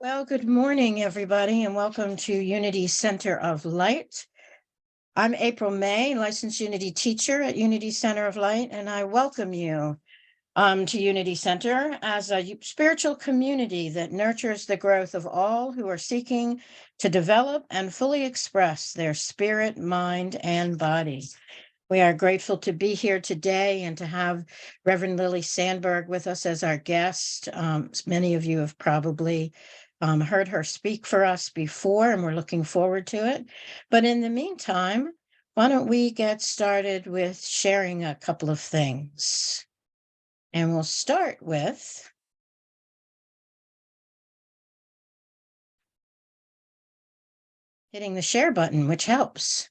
Well, good morning, everybody, and welcome to Unity Center of Light. I'm April May, licensed Unity teacher at Unity Center of Light, and I welcome you to Unity Center as a spiritual community that nurtures the growth of all who are seeking to develop and fully express their spirit, mind, and body. We are grateful to be here today and to have Reverend Lily Sandberg with us as our guest. Many of you have probably heard her speak for us before, and we're looking forward to it. But in the meantime, why don't we get started with sharing a couple of things? And we'll start with hitting the share button, which helps.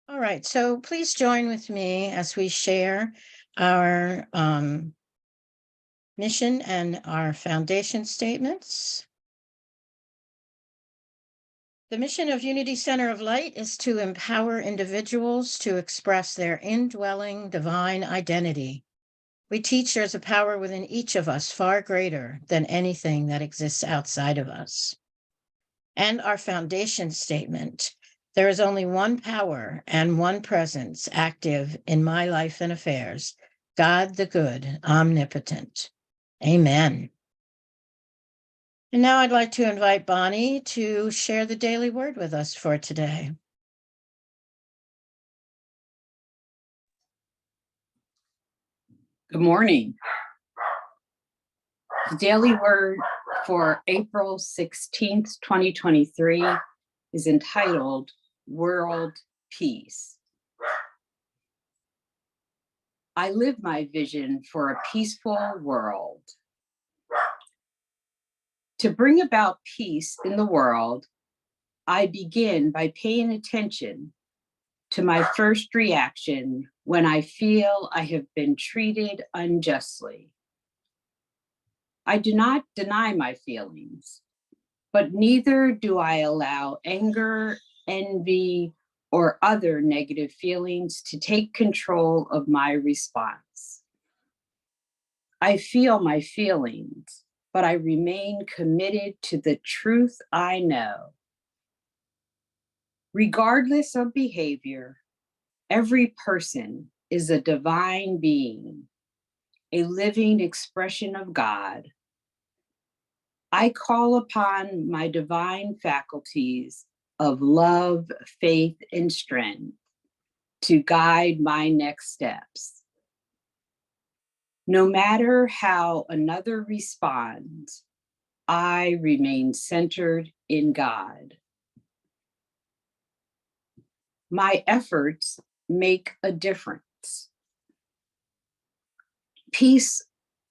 All right, so please join with me as we share our mission and our foundation statements. The mission of Unity Center of Light is to empower individuals to express their indwelling divine identity. We teach there's a power within each of us far greater than anything that exists outside of us. And our foundation statement, there is only one power and one presence active in my life and affairs, God the good, omnipotent. Amen. And now I'd like to invite Bonnie to share the daily word with us for today. Good morning. The daily word for April 16th, 2023 is entitled World Peace. I live my vision for a peaceful world. To bring about peace in the world, I begin by paying attention to my first reaction when I feel I have been treated unjustly. I do not deny my feelings, but neither do I allow anger, envy, or other negative feelings to take control of my response. I feel my feelings, but I remain committed to the truth I know. Regardless of behavior, every person is a divine being, a living expression of God. I call upon my divine faculties of love, faith, and strength to guide my next steps. No matter how another responds, I remain centered in God. My efforts make a difference. Peace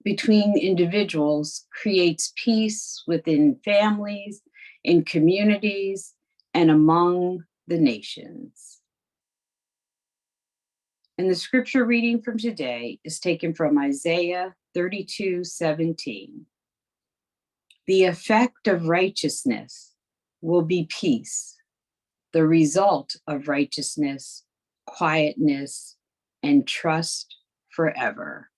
between individuals creates peace within families, in communities, and among the nations. And the scripture reading from today is taken from Isaiah 32:17. The effect of righteousness will be peace. The result of righteousness, quietness, and trust forever.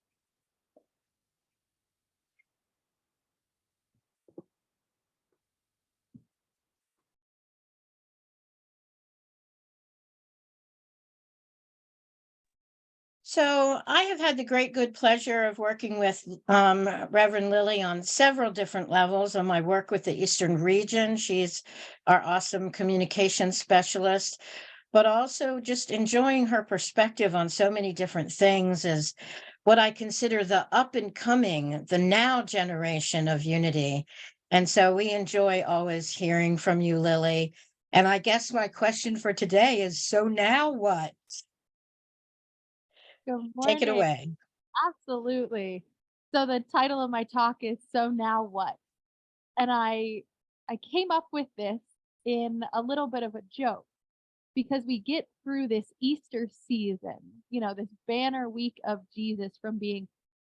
So I have had the great good pleasure of working with Reverend Lily on several different levels on my work with the Eastern region. She's our awesome communication specialist, but also just enjoying her perspective on so many different things as what I consider the up and coming, the now generation of Unity. And so we enjoy always hearing from you, Lily. And I guess my question for today is, so now what? Good Take it morning. away. Absolutely. So the title of my talk is So Now What? And I came up with this in a little bit of a joke because we get through this Easter season, this banner week of Jesus from being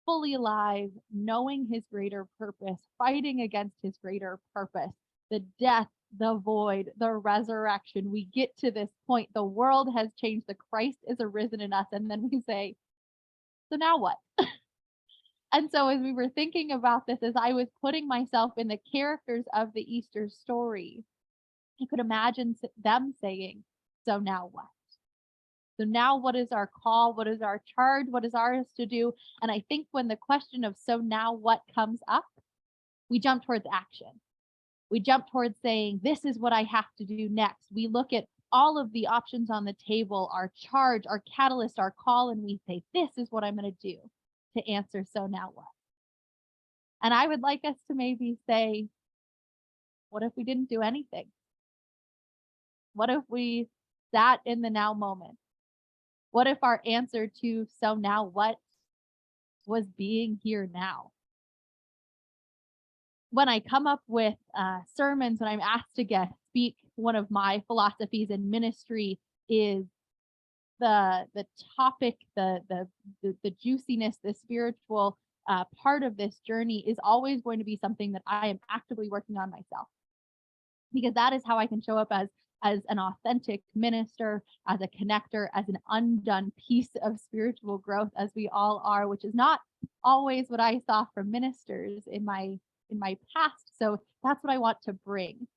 fully alive, knowing his greater purpose, fighting against his greater purpose, the death, the void, the resurrection. We get to this point. The world has changed. The Christ is arisen in us. And then we say, So now what? And so as we were thinking about this, as I was putting myself in the characters of the Easter story, you could imagine them saying, so now what? So now what is our call? What is our charge? What is ours to do? And I think when the question of so now what comes up, we jump towards action. We jump towards saying, this is what I have to do next. We look at all of the options on the table, our charge, our catalyst, our call, and we say, this is what I'm going to do to answer so now what? And I would like us to maybe say, what if we didn't do anything? What if we sat in the now moment? What if our answer to so now what was being here now? When I come up with sermons, when I'm asked to speak, one of my philosophies in ministry is the topic, the juiciness, the spiritual part of this journey is always going to be something that I am actively working on myself, because that is how I can show up as an authentic minister, as a connector, as an undone piece of spiritual growth, as we all are, which is not always what I saw from ministers in my past. So that's what I want to bring.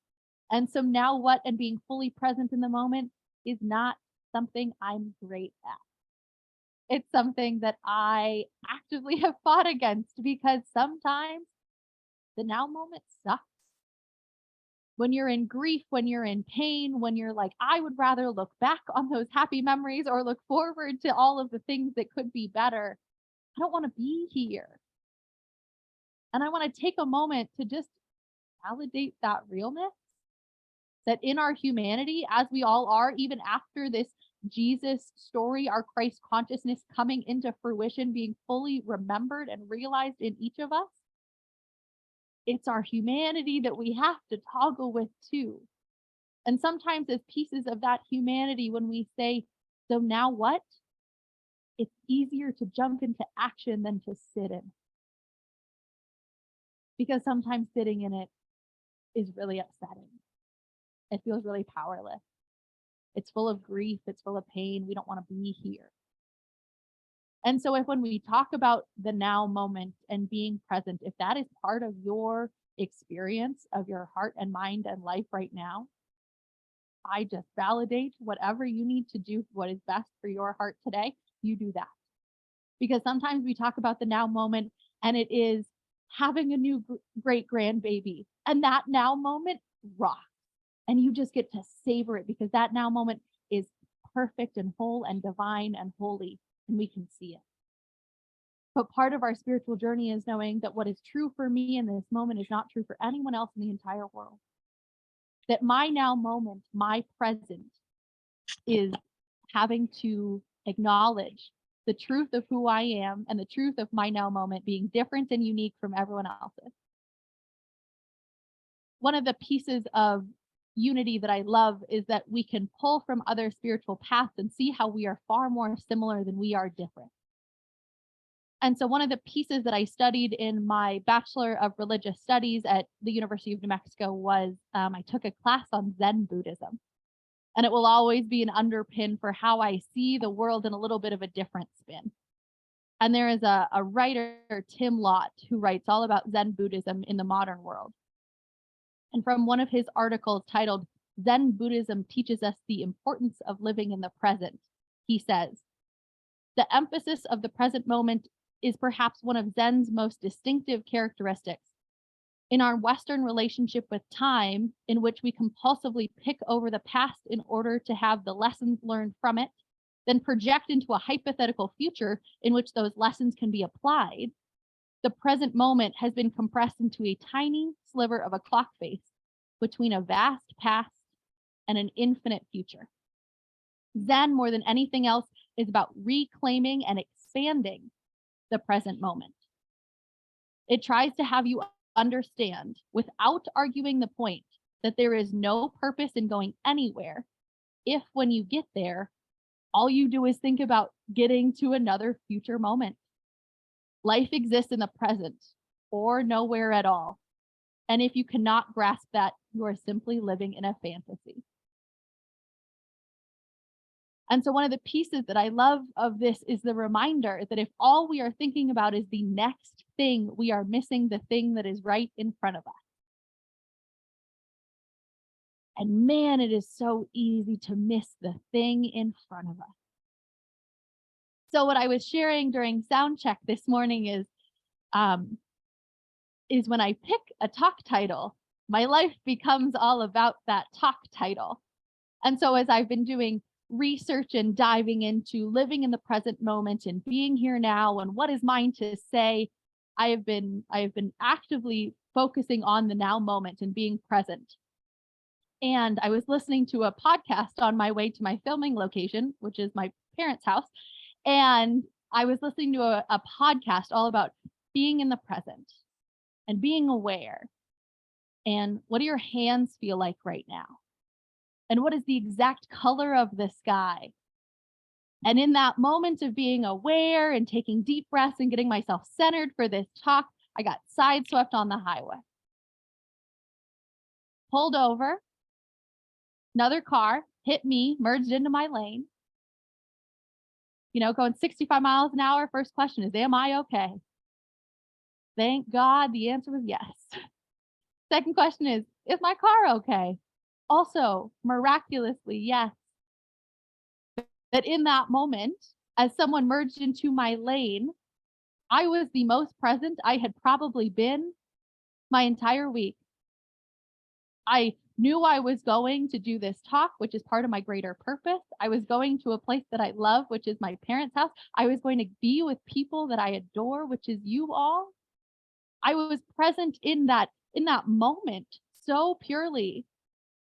And so now what, and being fully present in the moment is not something I'm great at. It's something that I actively have fought against, because sometimes the now moment sucks. When you're in grief, when you're in pain, when you're like, I would rather look back on those happy memories or look forward to all of the things that could be better. I don't want to be here. And I want to take a moment to just validate that realness, that in our humanity, as we all are, even after this Jesus story, our Christ consciousness coming into fruition, being fully remembered and realized in each of us, it's our humanity that we have to toggle with too. And sometimes as pieces of that humanity, when we say, so now what? It's easier to jump into action than to sit in. Because sometimes sitting in it is really upsetting. It feels really powerless. It's full of grief. It's full of pain. We don't want to be here. And so when we talk about the now moment and being present, if that is part of your experience of your heart and mind and life right now, I just validate whatever you need to do, what is best for your heart today, you do that. Because sometimes we talk about the now moment and it is having a new great grandbaby, and that now moment rocks, and you just get to savor it, because that now moment is perfect and whole and divine and holy, and we can see it. But part of our spiritual journey is knowing that what is true for me in this moment is not true for anyone else in the entire world. That my now moment, my present, is having to acknowledge the truth of who I am and the truth of my now moment being different and unique from everyone else's. One of the pieces of unity that I love is that we can pull from other spiritual paths and see how we are far more similar than we are different. And so one of the pieces that I studied in my Bachelor of Religious Studies at the University of New Mexico was I took a class on Zen Buddhism. And it will always be an underpin for how I see the world in a little bit of a different spin. And there is a writer, Tim Lott, who writes all about Zen Buddhism in the modern world. And from one of his articles titled, Zen Buddhism Teaches Us the Importance of Living in the Present, he says, the emphasis of the present moment is perhaps one of Zen's most distinctive characteristics. In our Western relationship with time, in which we compulsively pick over the past in order to have the lessons learned from it, then project into a hypothetical future in which those lessons can be applied, the present moment has been compressed into a tiny sliver of a clock face between a vast past and an infinite future. Zen, more than anything else, is about reclaiming and expanding the present moment. It tries to have you understand, without arguing the point, that there is no purpose in going anywhere if, when you get there, all you do is think about getting to another future moment. Life exists in the present or nowhere at all. And if you cannot grasp that, you are simply living in a fantasy. And so one of the pieces that I love of this is the reminder that if all we are thinking about is the next thing, we are missing the thing that is right in front of us. And man, it is so easy to miss the thing in front of us. So what I was sharing during sound check this morning is when I pick a talk title, my life becomes all about that talk title. And so as I've been doing research and diving into living in the present moment and being here now and what is mine to say, I have been actively focusing on the now moment and being present. And I was listening to a podcast on my way to my filming location, which is my parents' house. And I was listening to a podcast all about being in the present and being aware. And what do your hands feel like right now? And what is the exact color of the sky? And in that moment of being aware and taking deep breaths and getting myself centered for this talk, I got sideswept on the highway. Pulled over. Another car hit me, merged into my lane. Going 65 miles an hour. First question is, am I okay? Thank God the answer was yes. Second question is my car okay? Also, miraculously, yes. That in that moment, as someone merged into my lane, I was the most present I had probably been my entire week. I knew I was going to do this talk, which is part of my greater purpose. I was going to a place that I love, which is my parents' house. I was going to be with people that I adore, which is you all. I was present in that moment so purely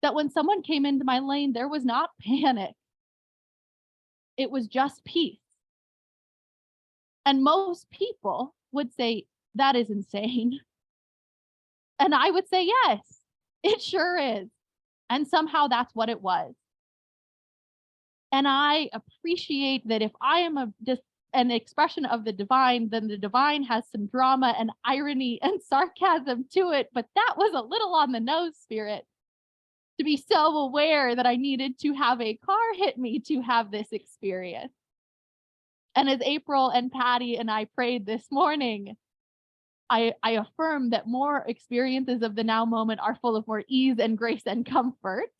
that when someone came into my lane, there was not panic. It was just peace. And most people would say, that is insane. And I would say, yes, it sure is. And somehow that's what it was. And I appreciate that if I am just an expression of the divine, then the divine has some drama and irony and sarcasm to it. But that was a little on the nose, Spirit, to be so aware that I needed to have a car hit me to have this experience. And as April and Patty and I prayed this morning, I affirm that more experiences of the now moment are full of more ease and grace and comfort.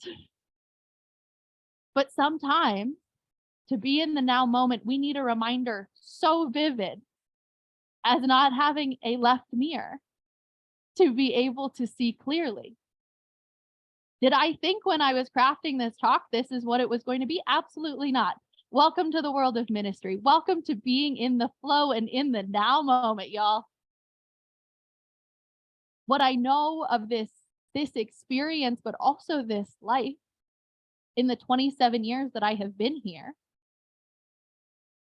But sometimes to be in the now moment, we need a reminder so vivid as not having a left mirror to be able to see clearly. Did I think when I was crafting this talk, this is what it was going to be? Absolutely not. Welcome to the world of ministry. Welcome to being in the flow and in the now moment, y'all. What I know of this experience, but also this life in the 27 years that I have been here,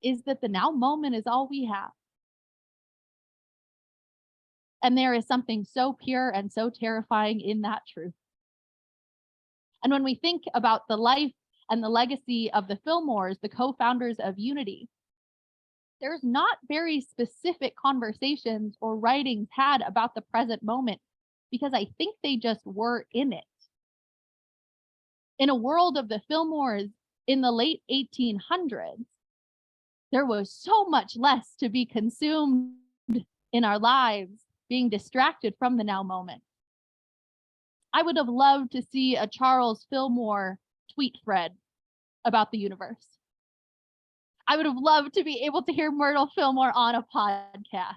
is that the now moment is all we have. And there is something so pure and so terrifying in that truth. And when we think about the life and the legacy of the Fillmores, the co-founders of Unity, there's not very specific conversations or writings had about the present moment because I think they just were in it. In a world of the Fillmores in the late 1800s, there was so much less to be consumed in our lives, being distracted from the now moment. I would have loved to see a Charles Fillmore tweet thread about the universe. I would have loved to be able to hear Myrtle Fillmore on a podcast.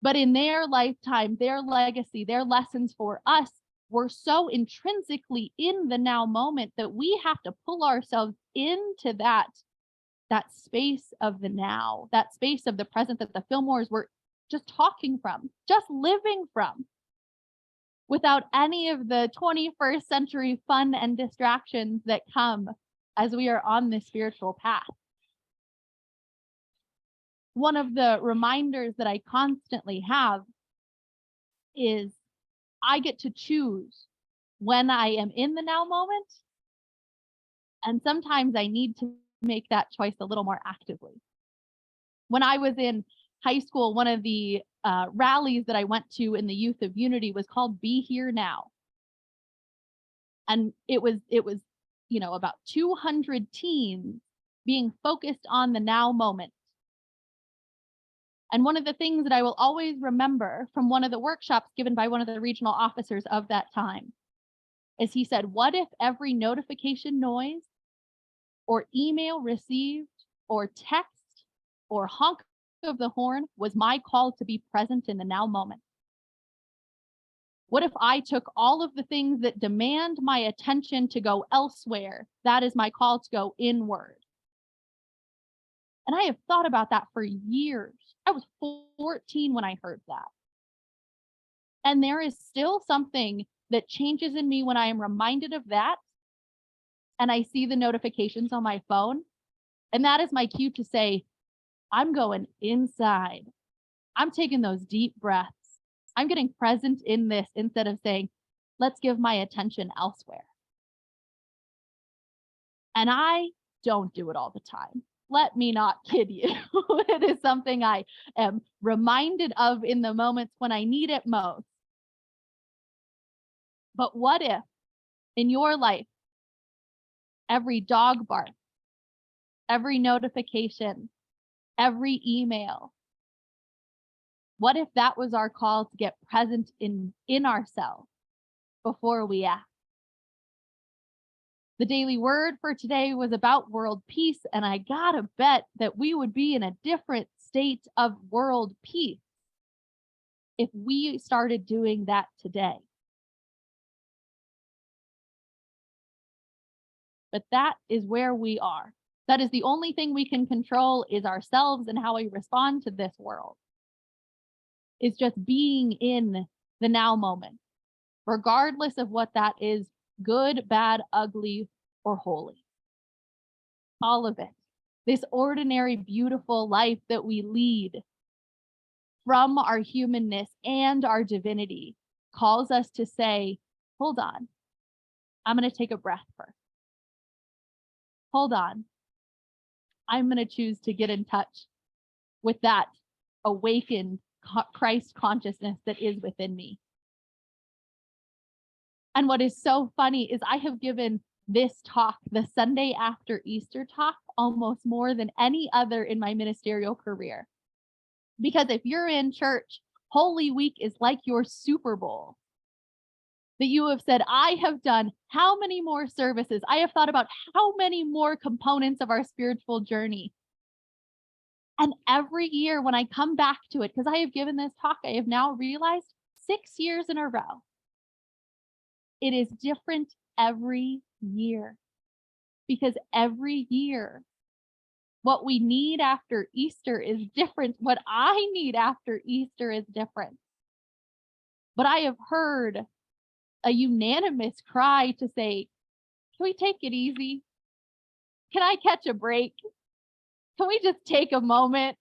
But in their lifetime, their legacy, their lessons for us were so intrinsically in the now moment that we have to pull ourselves into that space of the now, that space of the present that the Fillmores were just talking from, just living from, without any of the 21st century fun and distractions that come as we are on this spiritual path. One of the reminders that I constantly have is I get to choose when I am in the now moment. And sometimes I need to make that choice a little more actively. When I was in high school, one of the rallies that I went to in the Youth of Unity was called Be Here Now. And it was about 200 teens being focused on the now moment. And one of the things that I will always remember from one of the workshops given by one of the regional officers of that time is he said, what if every notification noise or email received or text or honk of the horn was my call to be present in the now moment? What if I took all of the things that demand my attention to go elsewhere? That is my call to go inward. And I have thought about that for years. I was 14 when I heard that. And there is still something that changes in me when I am reminded of that and I see the notifications on my phone. And that is my cue to say, I'm going inside. I'm taking those deep breaths. I'm getting present in this instead of saying, let's give my attention elsewhere. And I don't do it all the time. Let me not kid you. It is something I am reminded of in the moments when I need it most. But what if in your life, every dog bark, every notification, every email, what if that was our call to get present in ourselves before we act? The daily word for today was about world peace, and I gotta bet that we would be in a different state of world peace if we started doing that today. But that is where we are. That is the only thing we can control is ourselves and how we respond to this world. Is just being in the now moment, regardless of what that is, good, bad, ugly, or holy. All of it. This ordinary, beautiful life that we lead from our humanness and our divinity calls us to say, hold on, I'm going to take a breath first. Hold on, I'm going to choose to get in touch with that awakened Christ consciousness that is within me. And what is so funny is I have given this talk, the Sunday after Easter talk, almost more than any other in my ministerial career. Because if you're in church, Holy Week is like your Super Bowl. That you have said, I have done how many more services? I have thought about how many more components of our spiritual journey. And every year when I come back to it, because I have given this talk, I have now realized 6 years in a row. It is different every year. Because every year, what we need after Easter is different. What I need after Easter is different. But I have heard a unanimous cry to say, can we take it easy? Can I catch a break? Can we just take a moment?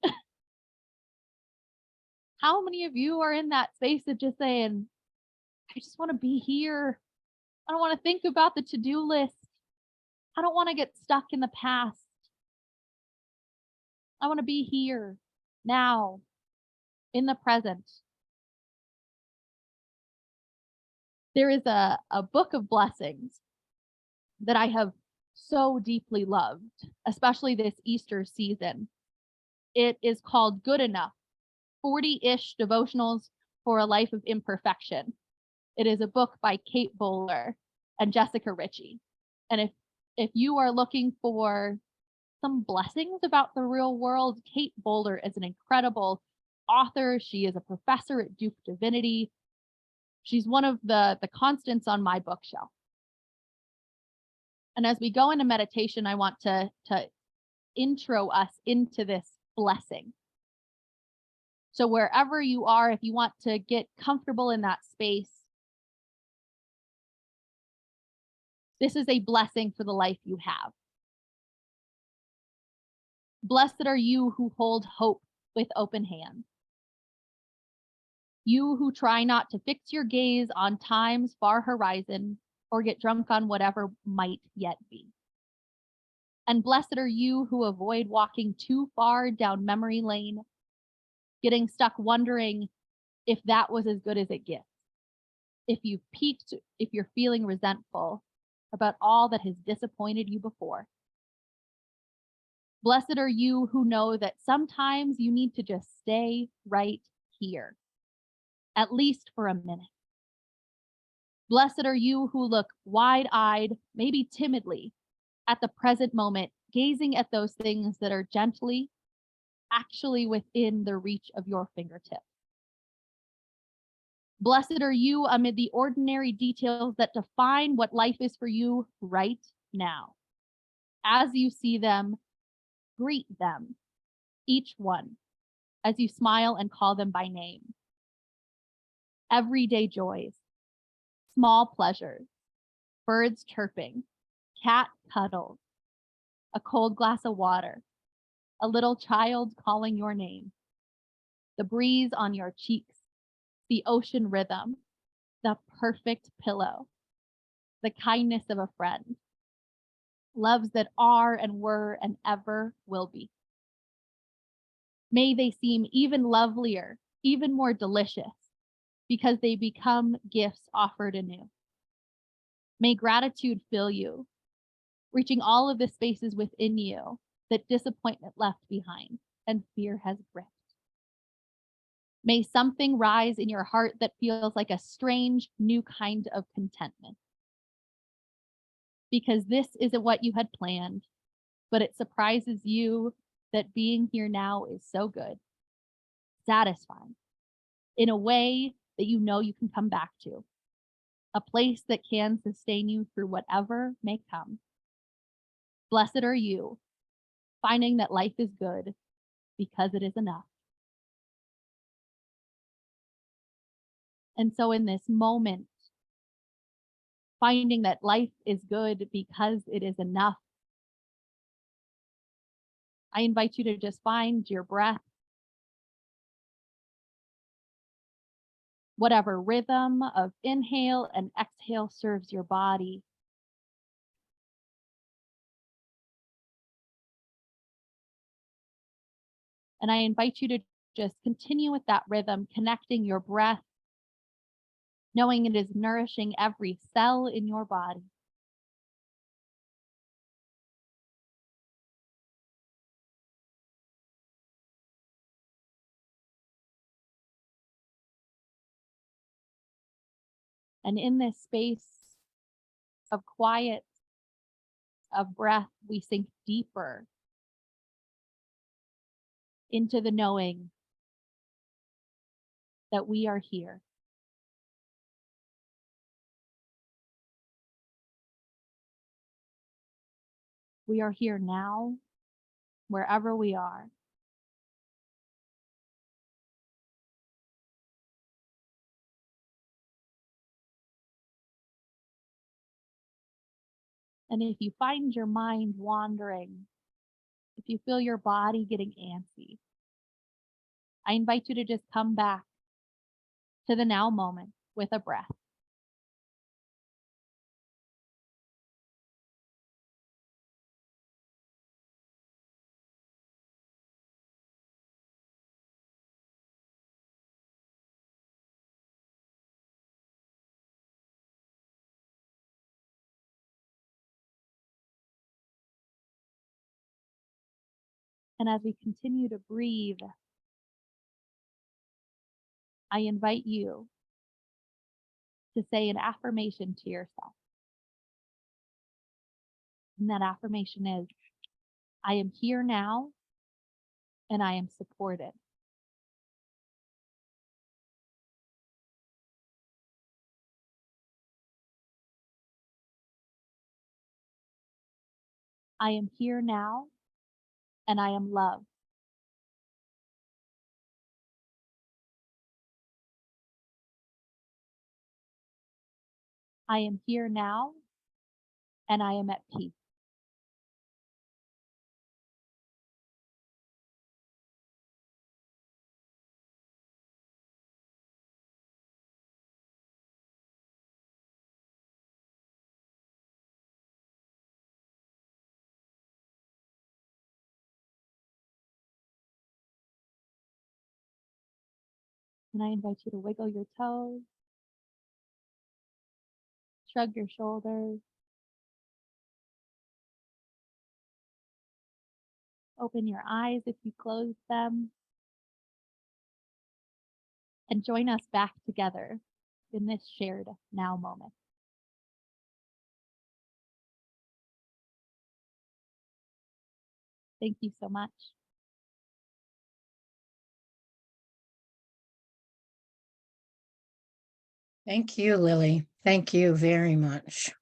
How many of you are in that space of just saying, I just want to be here. I don't want to think about the to-do list. I don't want to get stuck in the past. I want to be here, now, in the present. There is a book of blessings that I have so deeply loved, especially this Easter season. It is called Good Enough, 40-ish devotionals for a life of imperfection. It is a book by Kate Bowler and Jessica Ritchie. And if you are looking for some blessings about the real world, Kate Bowler is an incredible author. She is a professor at Duke Divinity. She's one of the constants on my bookshelf. And as we go into meditation, I want to intro us into this blessing. So wherever you are, if you want to get comfortable in that space, this is a blessing for the life you have. Blessed are you who hold hope with open hands. You who try not to fix your gaze on time's far horizon or get drunk on whatever might yet be. And blessed are you who avoid walking too far down memory lane, getting stuck wondering if that was as good as it gets. If you've peaked, if you're feeling resentful, about all that has disappointed you before. Blessed are you who know that sometimes you need to just stay right here, at least for a minute. Blessed are you who look wide-eyed, maybe timidly, at the present moment, gazing at those things that are gently, actually within the reach of your fingertip. Blessed are you amid the ordinary details that define what life is for you right now. As you see them, greet them, each one, as you smile and call them by name. Everyday joys, small pleasures, birds chirping, cat cuddles, a cold glass of water, a little child calling your name, the breeze on your cheeks, the ocean rhythm, the perfect pillow, the kindness of a friend, loves that are and were and ever will be. May they seem even lovelier, even more delicious, because they become gifts offered anew. May gratitude fill you, reaching all of the spaces within you that disappointment left behind and fear has gripped. May something rise in your heart that feels like a strange new kind of contentment. Because this isn't what you had planned, but it surprises you that being here now is so good, satisfying, in a way that you know you can come back to, a place that can sustain you through whatever may come. Blessed are you, finding that life is good because it is enough. And so in this moment, finding that life is good because it is enough, I invite you to just find your breath, whatever rhythm of inhale and exhale serves your body. And I invite you to just continue with that rhythm, connecting your breath, knowing it is nourishing every cell in your body. And in this space of quiet, of breath, we sink deeper into the knowing that we are here. We are here now, wherever we are. And if you find your mind wandering, if you feel your body getting antsy, I invite you to just come back to the now moment with a breath. And as we continue to breathe, I invite you to say an affirmation to yourself. And that affirmation is, I am here now and I am supported. I am here now and I am loved. I am here now and I am at peace. And I invite you to wiggle your toes, shrug your shoulders, open your eyes if you closed them, and join us back together in this shared now moment. Thank you so much. Thank you, Lily. Thank you very much.